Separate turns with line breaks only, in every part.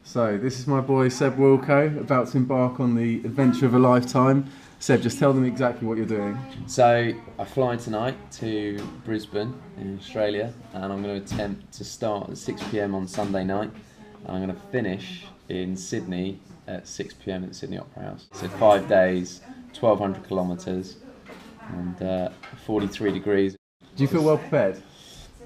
So this is my boy Seb Wilco, about to embark on the adventure of a lifetime. Seb, just tell them exactly what you're doing.
So I fly tonight to Brisbane in Australia, and I'm going to attempt to start at 6 p.m. on Sunday night, and I'm going to finish in Sydney at 6 p.m. at the Sydney Opera House. So 5 days, 1,200 kilometres, and 43 degrees.
Do you feel well prepared?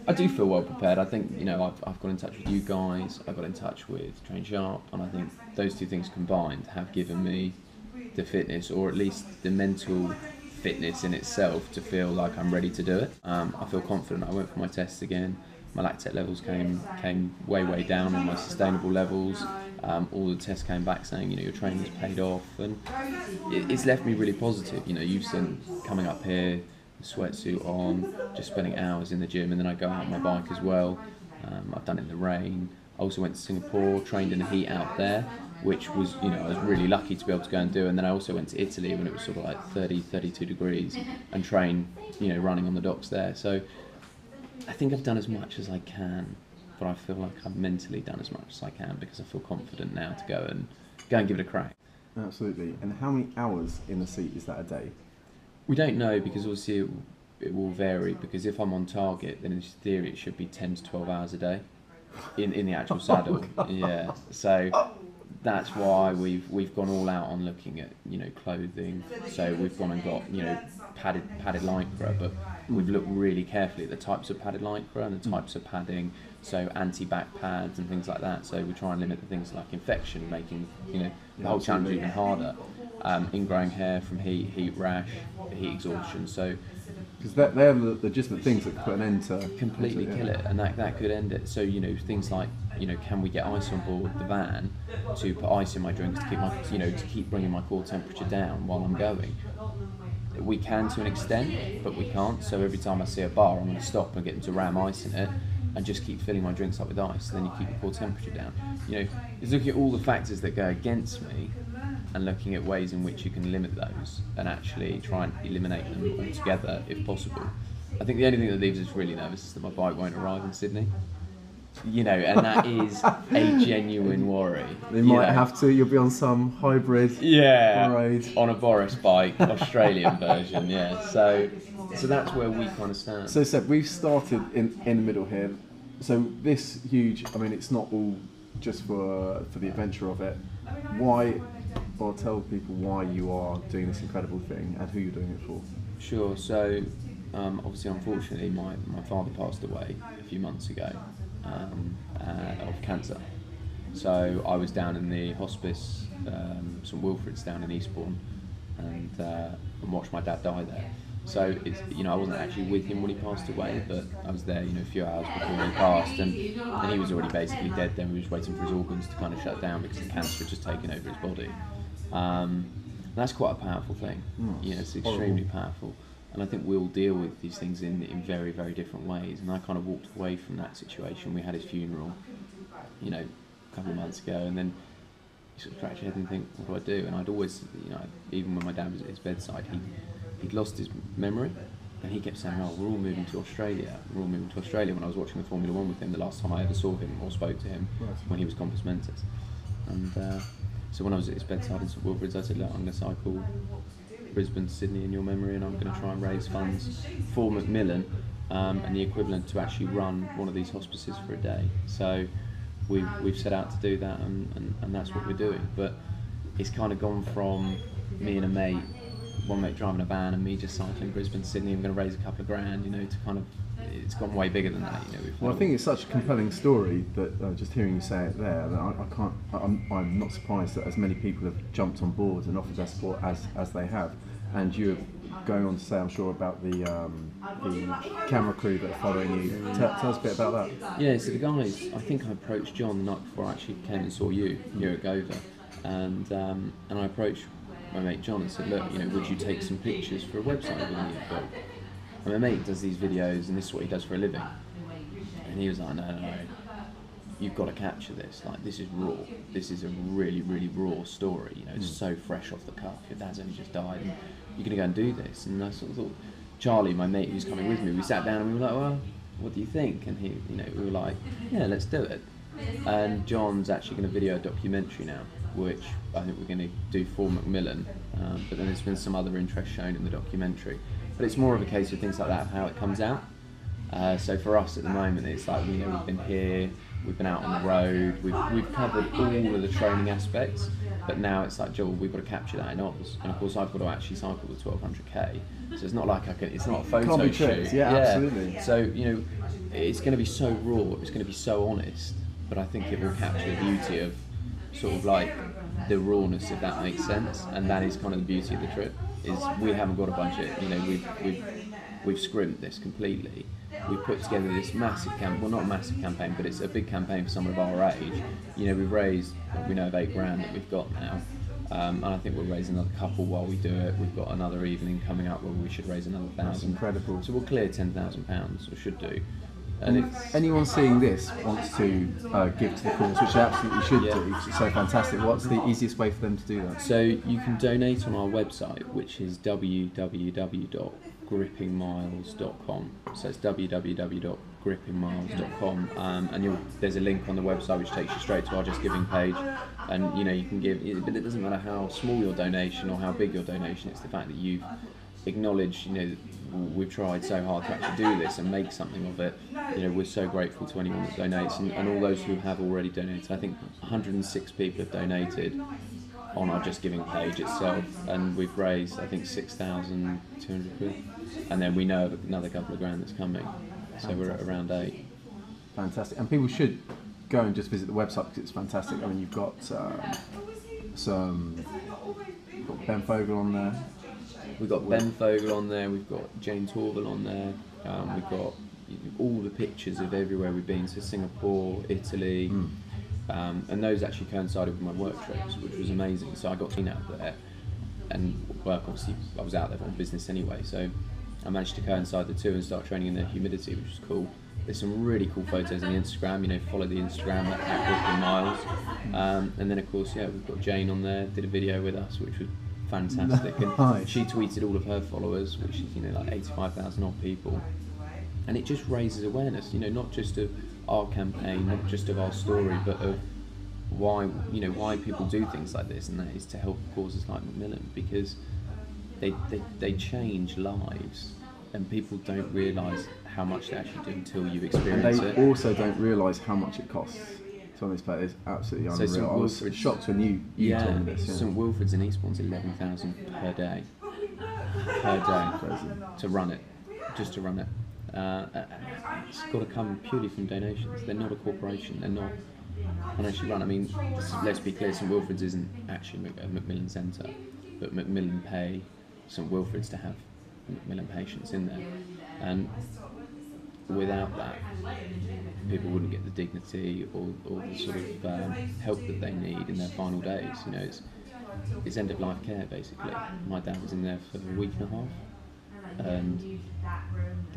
I do feel well prepared. I think, you know, I've got in touch with you guys, I got in touch with Train Sharp, and I think those two things combined have given me the fitness, or at least the mental fitness in itself, to feel like I'm ready to do it. I feel confident. I went for my tests again. My lactate levels came way down on my sustainable levels. All the tests came back saying, you know, your training's paid off, and it's left me really positive. You know, you've seen coming up here, the sweatsuit on, just spending hours in the gym, and then I go out on my bike as well. I've done it in the rain. I also went to Singapore, trained in the heat out there, which was, you know, I was really lucky to be able to go and do. And then I also went to Italy when it was sort of like 30, 32 degrees, and train, you know, running on the docks there. So I think I've done as much as I can, but I feel like I've mentally done as much as I can, because I feel confident now to go and give it a crack.
Absolutely. And how many hours in the seat is that a day?
We don't know, because obviously it will vary, because if I'm on target, then in theory it should be 10 to 12 hours a day in the actual saddle. Yeah, so that's why we've gone all out on looking at, you know, clothing. So we've gone and got, you know, padded lycra, but we've looked really carefully at the types of padded lycra and the types of padding, so anti-back pads and things like that. So we try and limit the things like infection, making, you know, the whole challenge even harder. Ingrowing hair from heat rash, heat exhaustion. So
because they're the legitimate things that put an end to
completely kill it, and that could end it. So, you know, things like, you know, can we get ice on board the van to put ice in my drinks to keep my, you know, to keep bringing my core temperature down while I'm going. We can to an extent, but we can't. So every time I see a bar, I'm going to stop and get them to ram ice in it, and just keep filling my drinks up with ice. Then you keep your core temperature down. You know, it's looking at all the factors that go against me, and looking at ways in which you can limit those and actually try and eliminate them altogether if possible. I think the only thing that leaves us really nervous is that my bike won't arrive in Sydney. You know, and that is a genuine worry.
They might have to, you'll be on some hybrid ride.
On a Boris bike, Australian version, yeah. So that's where we kind of stand.
So Seb, we've started in the middle here. So this huge, I mean, it's not all just for the adventure of it. Why, or tell people why you are doing this incredible thing and who you're doing it for.
Sure. So obviously, unfortunately, my father passed away a few months ago of cancer. So I was down in the hospice, St Wilfrid's down in Eastbourne, and watched my dad die there. So it's, you know, I wasn't actually with him when he passed away, but I was there, you know, a few hours before he passed, and he was already basically dead then. We were just waiting for his organs to kind of shut down because the cancer had just taken over his body. And that's quite a powerful thing. You know, it's extremely powerful. And I think we'll deal with these things in very, very different ways. And I kind of walked away from that situation. We had his funeral, you know, a couple of months ago, and then you sort of scratch your head and think, what do I do? And I'd always, you know, even when my dad was at his bedside, he'd lost his memory, and he kept saying, oh, we're all moving to Australia. We're all moving to Australia. When I was watching the Formula One with him, the last time I ever saw him or spoke to him, when he was compos mentis. And so when I was at his bedside in St Wilfrid's, I said, look, I'm going to cycle Brisbane to Sydney in your memory, and I'm going to try and raise funds for Macmillan and the equivalent to actually run one of these hospices for a day. So we've set out to do that, and that's what we're doing. But it's kind of gone from me and a mate, one mate driving a van and me just cycling Brisbane to Sydney. I'm going to raise a couple of grand, you know, to kind of, it's gone way bigger than that, you know.
Well, I think it's such a compelling story that just hearing you say it there, that I'm not surprised that as many people have jumped on board and offered their support as they have. And you're going on to say, I'm sure, about the camera crew that are following you. Tell us a bit about that.
Yeah, so the guys, I think I approached John the night before I actually came and saw you here at Gover, and I approached my mate John and said, look, you know, would you take some pictures for a website with me? And my mate does these videos, and this is what he does for a living. And he was like, no. you've got to capture this. Like, this is raw. This is a really, really raw story. You know, it's so fresh off the cuff. Your dad's only just died, and you're going to go and do this. And I sort of thought, Charlie, my mate who's coming with me, we sat down and we were like, well, what do you think? And he, you know, we were like, yeah, let's do it. And John's actually going to video a documentary now, which I think we're going to do for Macmillan. But then there's been some other interest shown in the documentary. But it's more of a case of things like that, how it comes out. So for us at the moment, it's like, you know, we've been here, we've been out on the road, we've covered all of the training aspects, but now it's like, Joel, we've got to capture that in Oz. And of course I've got to actually cycle the 1200k, so it's not like it's not a photo shoot.
Yeah, absolutely.
So, you know, it's going to be so raw, it's going to be so honest, but I think it will capture the beauty of sort of like the rawness, if that makes sense. And that is kind of the beauty of the trip, is we haven't got a budget. You know, we've scrimped this completely. We've put together this massive well, not a massive campaign, but it's a big campaign for someone of our age. You know, we've raised, we know of £8,000 that we've got now, and I think we'll raise another couple while we do it. We've got another evening coming up where we should raise another 1,000.
That's incredible.
So we'll clear £10,000, or should do. And
anyone seeing this wants to give to the cause, which they absolutely should do. It's so fantastic. What's the easiest way for them to do that?
So you can donate on our website, which is www.grippingmiles.com. So it's www.grippingmiles.com, and there's a link on the website which takes you straight to our Just Giving page. And you know, you can give, but it doesn't matter how small your donation or how big your donation. It's the fact that you've acknowledged, you know, we've tried so hard to actually do this and make something of it. You know, we're so grateful to anyone that donates, and all those who have already donated. I think 106 people have donated on our Just Giving page itself, and we've raised, I think, 6,200 quid, and then we know of another couple of grand that's coming, so we're at around 8.
Fantastic. And people should go and just visit the website because it's fantastic. I mean, you've got Ben Fogle on there.
We've got Ben Fogle on there, we've got Jane Torval on there, we've got all the pictures of everywhere we've been, so Singapore, Italy, and those actually coincided with my work trips, which was amazing. So I got seen out there, and work, obviously I was out there on business anyway, so I managed to coincide the two and start training in the humidity, which was cool. There's some really cool photos on the Instagram, you know, follow the Instagram at Gripping Miles. And then of course, yeah, we've got Jane on there, did a video with us, which was fantastic.
Nice.
And she tweeted all of her followers, which is, you know, like 85,000 odd people. And it just raises awareness, you know, not just of our campaign, not just of our story, but of why, you know, why people do things like this, and that is to help causes like Macmillan, because they change lives, and people don't realise how much they actually do until you experience it.
They also don't realise how much it costs. Some of these players absolutely unreal.
So
I was shocked when you told me this. Yeah.
St Wilfrid's in Eastbourne's 11,000 per day.
Crazy.
To run it, just to run it. It's got to come purely from donations. They're not a corporation. They're not financially run. I mean, let's be clear. St Wilfrid's isn't actually a Macmillan centre, but Macmillan pay St Wilfrid's to have Macmillan patients in there, and without that, people wouldn't get the dignity or the sort of help that they need in their final days. You know, it's end of life care basically. My dad was in there for a week and a half, and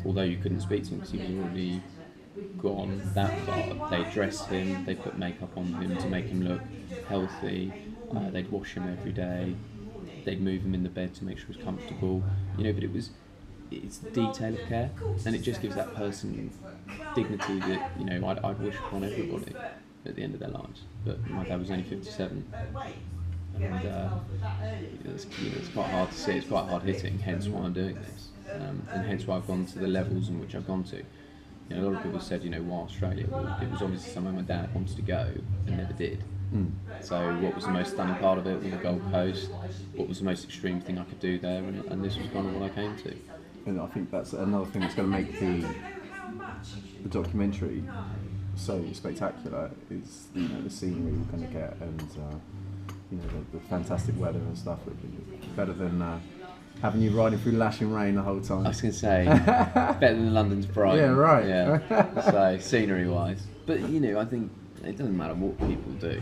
although you couldn't speak to him because he was already gone that far, they dressed him, they put makeup on him to make him look healthy, they'd wash him every day, they'd move him in the bed to make sure he was comfortable, you know, but it's the detail of care, and it just gives that person dignity that, you know, I'd wish upon everybody at the end of their lives. But my dad was only 57, and it's quite hard to see, it's quite hard hitting, hence why I'm doing this, and hence why I've gone to the levels in which I've gone to. You know, a lot of people said, you know, why Australia? Well, it was obviously somewhere my dad wanted to go and never did. So what was the most stunning part of it was the Gold Coast, what was the most extreme thing I could do there, and this was kind of what I came to.
And I think that's another thing that's going to make the documentary so spectacular is, you know, the scenery we're going to get, and you know, the fantastic weather and stuff. Better than having you riding through lashing rain the whole time.
I was going to say, better than London's Brighton.
Yeah, right.
Yeah. So scenery wise, but you know, I think it doesn't matter what people do,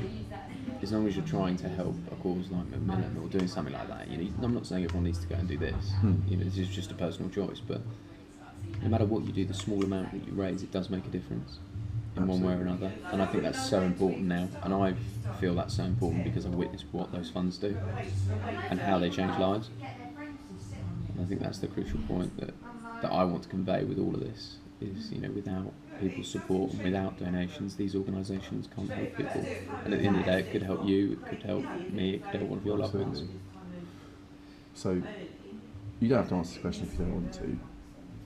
as long as you're trying to help a cause like Macmillan or doing something like that. You know, I'm not saying everyone needs to go and do this. You know, this is just a personal choice. But no matter what you do, the small amount that you raise, it does make a difference. in one way or another. And I think that's so important now. And I feel that's so important because I've witnessed what those funds do and how they change lives. And I think that's the crucial point that I want to convey with all of this is, without people's support and without donations, these organisations can't help people. And at the end of the day, it could help you, it could help me, it could help one of your loved ones.
So, you don't have to answer this question if you don't want to.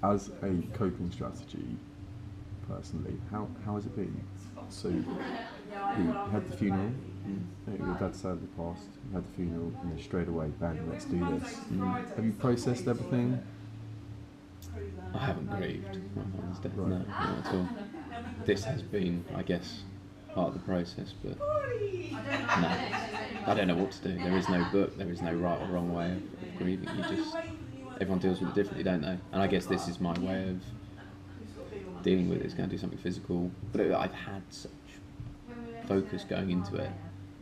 As a coping strategy, personally, how has it been? So, you had the funeral, your dad sadly passed, you had the funeral, and then straight away, bang, let's do this. Have you processed everything?
I haven't grieved my father's death,
Right.
no, not at all. This has been, I guess, part of the process, but no, I don't know what to do. There is no book, there is no right or wrong way of grieving. Everyone deals with it differently, don't they? And I guess this is my way of dealing with it. It's going to do something physical, but I've had such focus going into it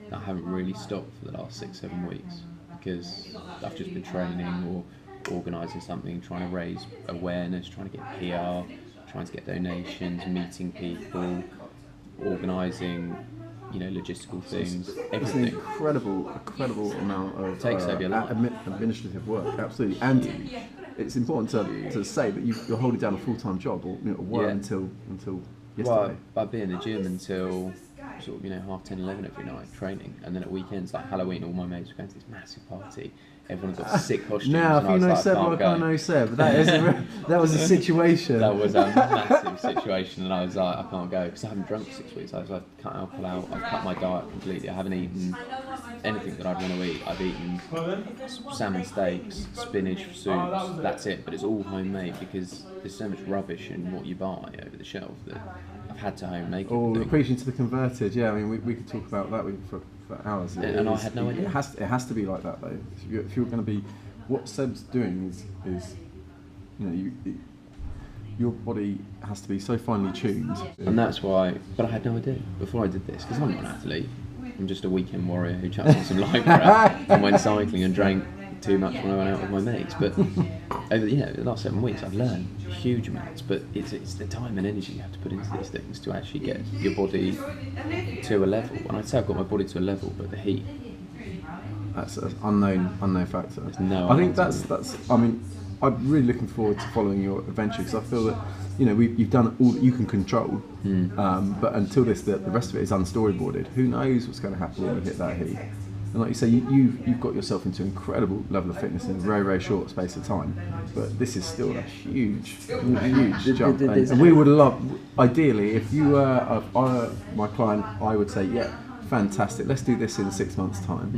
that I haven't really stopped for the last 6-7 weeks because I've just been training or organising something, trying to raise awareness, trying to get PR, trying to get donations, meeting people, organising, logistical things, everything.
It's an incredible amount of
takes over your life.
Administrative work, absolutely. And it's important to say that you're holding down a full-time job or work until yesterday.
Well, I'd be in the gym until sort of 10:30, 11 every night training, and then at weekends like Halloween, all my mates were going to this massive party. Everyone got sick costumes.
Now, if
and I
you
was
know
like,
Seb like I know Seb, that was a situation.
That was a massive situation, and I was like, I can't go because I haven't drunk for 6 weeks. I've cut alcohol out. I've cut my diet completely. I haven't eaten anything that I'd want to eat. I've eaten salmon steaks, spinach soups. That's it. But it's all homemade because there's so much rubbish in what you buy over the shelf that I've had to home make it.
Oh, preaching to the converted. Yeah, I mean, we could talk about that for hours.
And I had no idea.
It has to be like that though. If you're going to be, what Seb's doing is your body has to be so finely tuned.
And that's why. But I had no idea before I did this because I'm not an athlete. I'm just a weekend warrior who chucked on some light crap and went cycling and drank too much when I went out with my mates. But over the last 7 weeks, I've learned huge amounts. But it's the time and energy you have to put into these things to actually get your body to a level. And I'd say I've got my body to a level, but the heat.
That's an unknown factor.
There's no
I think
answer.
that's. I mean, I'm really looking forward to following your adventure because I feel that you've done all that you can control. But until the rest of it is unstoryboarded. Who knows what's going to happen when you hit that heat? And like you say, you've got yourself into an incredible level of fitness in a very, very short space of time. But this is still a huge jump. And we would love, ideally, if you were my client, I would say, yeah, fantastic. Let's do this in 6 months' time.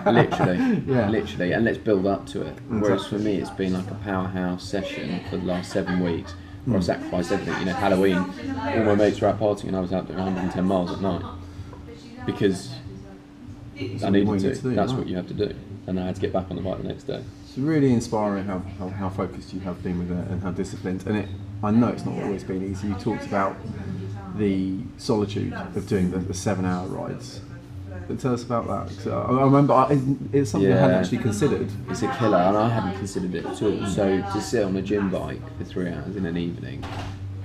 Literally, and let's build up to it. Whereas for me, it's been like a powerhouse session for the last 7 weeks, where I sacrificed everything. Halloween, all my mates were out partying, and I was out doing 110 miles at night because I needed to. That's what you have to do, and I had to get back on the bike the next day.
It's really inspiring how focused you have been with it and how disciplined. And I know it's not always been easy. You talked about the solitude of doing the 7-hour rides. But tell us about that. So I remember it's something I hadn't actually considered.
It's a killer, and I hadn't considered it at all. So to sit on a gym bike for 3 hours in an evening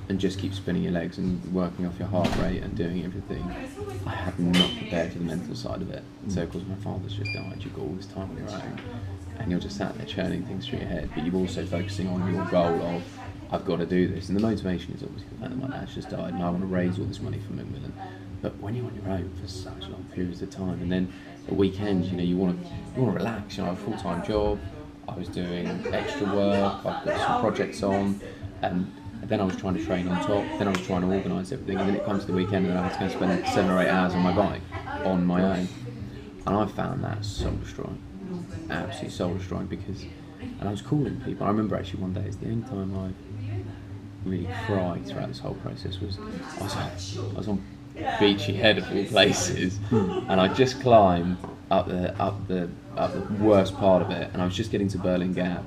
and just keep spinning your legs and working off your heart rate and doing everything, I had not prepared for the mental side of it. So of course my father's just died, you've got all this time on your own and you're just sat there churning things through your head, but you're also focusing on your goal of I've got to do this. And the motivation is obviously the fact that my dad's just died and I want to raise all this money for Macmillan. But when you're on your own for such long periods of time, and then at weekends, you want to relax. I have a full-time job, I was doing extra work, I've got some projects on, and then I was trying to train on top, then I was trying to organise everything, and then it comes to the weekend and I had to go spend 7 or 8 hours on my bike, on my own. And I found that soul-destroying, absolutely soul-destroying, and I was calling people. I remember actually one day, it's the only time I really cried throughout this whole process was I was on Beachy Head of all places, and I just climbed up the worst part of it, and I was just getting to Berlin Gap.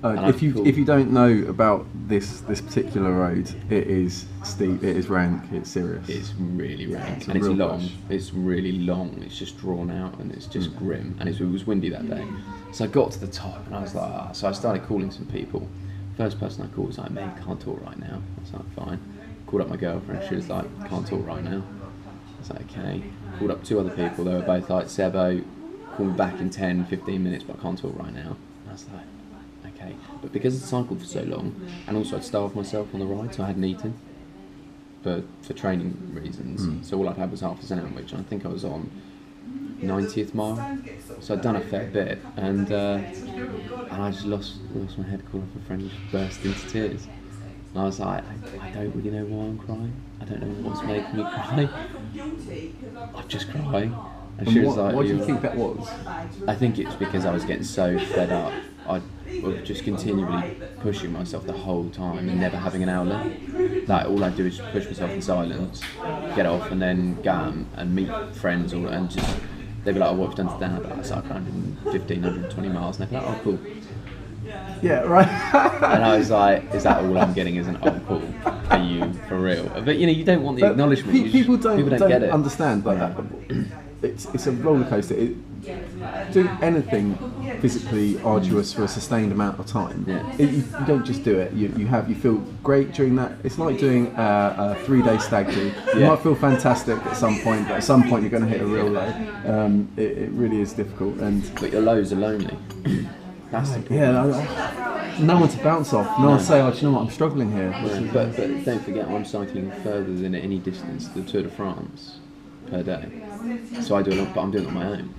If you don't know about this particular road, it is steep, it is rank, it's serious.
It's really rank, and it's long. Push. It's really long. It's just drawn out, and it's just grim. And it was windy that day, so I got to the top, and I was like, so I started calling some people. First person I called was like, mate, can't talk right now. I was like, fine. called up my girlfriend. She was like, "Can't talk right now." I was like, "Okay." Called up 2 other people. They were both like, "Sebo, call me back in 10, 15 minutes, but I can't talk right now." And I was like, "Okay." But because I'd cycled for so long, and also I'd starved myself on the ride, so I hadn't eaten for training reasons. So all I'd had was half a sandwich, and I think I was on 90th mile, so I'd done a fair bit, and I just lost my head, called off a friend, and just burst into tears. And I was like, I don't really know why I'm crying. I don't know what's making me cry. I'm just crying. And she was like,
why do you think that was?
I think it's because I was getting so fed up. I was just continually pushing myself the whole time and never having an outlet. Like, all I do is just push myself in silence, get off, and then go out and meet friends, and just, they'd be like, "Oh, what have you done today?" I'd be like, "I cycled 115, 120 miles," and they'd be like, "Oh, cool."
Yeah, right.
And I was like, "Is that all I'm getting? Is an oh, cool? Are you for real?" But you don't want the acknowledgement.
People don't
get it.
understand that. It's a roller coaster. Doing anything physically arduous for a sustained amount of time, you don't just do it. You feel great during that. It's like doing a 3-day stag do. You might feel fantastic at some point, but at some point you're going to hit a real low. It really is difficult,
but your lows are lonely. That's the problem.
No one to bounce off. No one to say, "Oh, do you know what? I'm struggling here."
But don't forget, I'm cycling further than at any distance the Tour de France per day. So I do a lot, but I'm doing it on my own,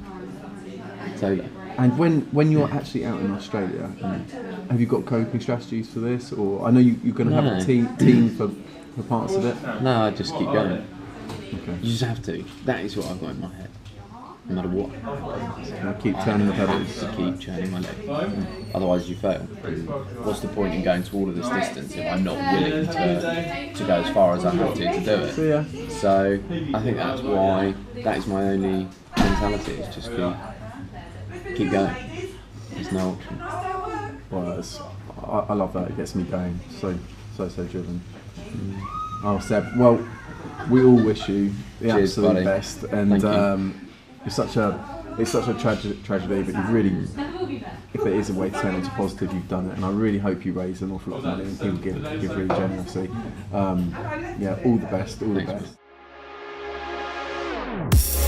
solo.
And when you're actually out in Australia, have you got coping strategies for this? Or I know you're going to have a team for parts of it.
No, I just keep going.
Okay.
You just have to. That is what I've got in my head. No matter what.
I keep turning the pedals.
To keep churning my leg. Otherwise you fail. What's the point in going to all of this distance if I'm not willing to go as far as I have to do it? So I think that is my only mentality, is just keep going. There's no option.
Well, I love that. It gets me going. So driven. Oh, Seb. Well, we all wish you the
Cheers,
absolute
buddy.
best, and it's such a tragedy. But you've really, if there is a way to turn it into positive, you've done it. And I really hope you raise an awful lot of money and people give really generously. All the best. All the best.